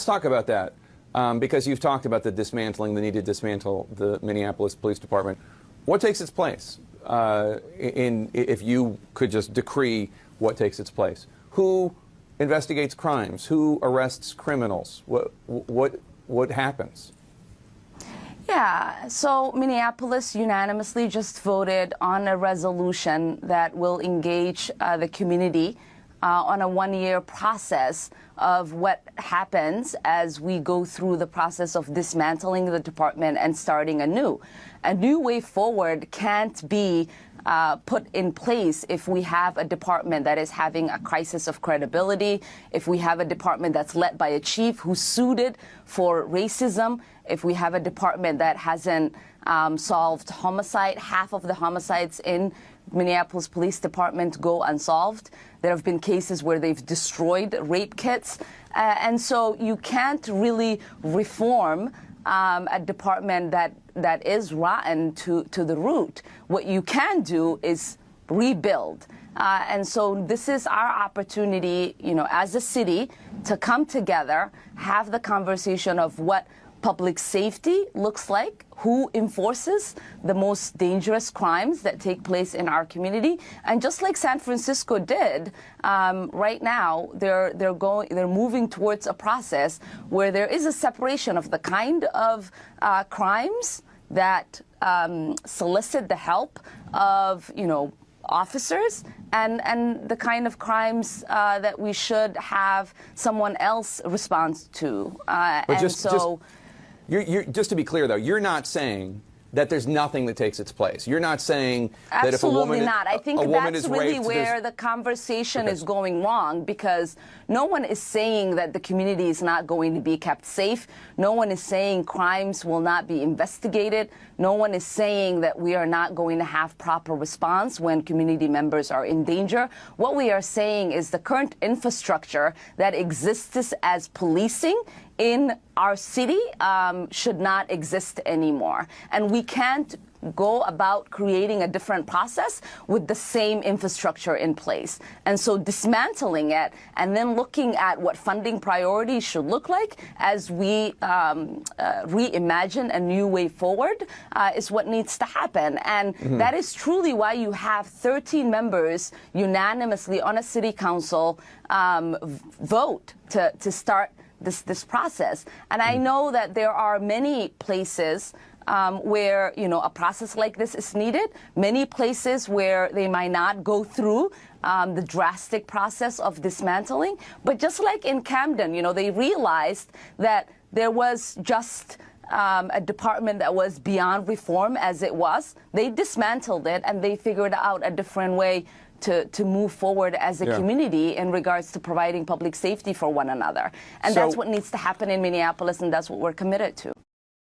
Let's talk about that, because you've talked about the dismantling, the need to dismantle the Minneapolis Police Department. What takes its place? If you could just decree what takes its place, who investigates crimes? Who arrests criminals? What happens? Yeah, so Minneapolis unanimously just voted on a resolution that will engage the community on a one-year process of what happens as we go through the process of dismantling the department and starting anew. A new way forward can't be put in place if we have a department that is having a crisis of credibility, if we have a department that's led by a chief who's suited for racism, if we have a department that hasn't solved homicide. Half of the homicides in Minneapolis Police Department go unsolved. There have been cases where they've destroyed rape kits. And so you can't really reform a department that is rotten to the root. What you can do is rebuild. And so this is our opportunity, as a city, to come together, have the conversation of what public safety looks like, who enforces the most dangerous crimes that take place in our community. And just like San Francisco did, right now they're moving towards a process where there is a separation of the kind of crimes that solicit the help of officers and the kind of crimes that we should have someone else respond to. Just to be clear, though, you're not saying that there's nothing that takes its place. You're not saying that if a woman Absolutely not. I think that's really where the conversation is going wrong, because no one is saying that the community is not going to be kept safe. No one is saying crimes will not be investigated. No one is saying that we are not going to have proper response when community members are in danger. What we are saying is the current infrastructure that exists as policing in our city should not exist anymore. And we can't go about creating a different process with the same infrastructure in place. And so dismantling it and then looking at what funding priorities should look like as we reimagine a new way forward is what needs to happen. And that is truly why you have 13 members unanimously on a city council vote to start this process. And I know that there are many places where a process like this is needed, many places where they might not go through the drastic process of dismantling. But just like in Camden, they realized that there was just a department that was beyond reform as it was. They dismantled it and they figured out a different way to move forward as a community in regards to providing public safety for one another. And that's what needs to happen in Minneapolis, and that's what we're committed to.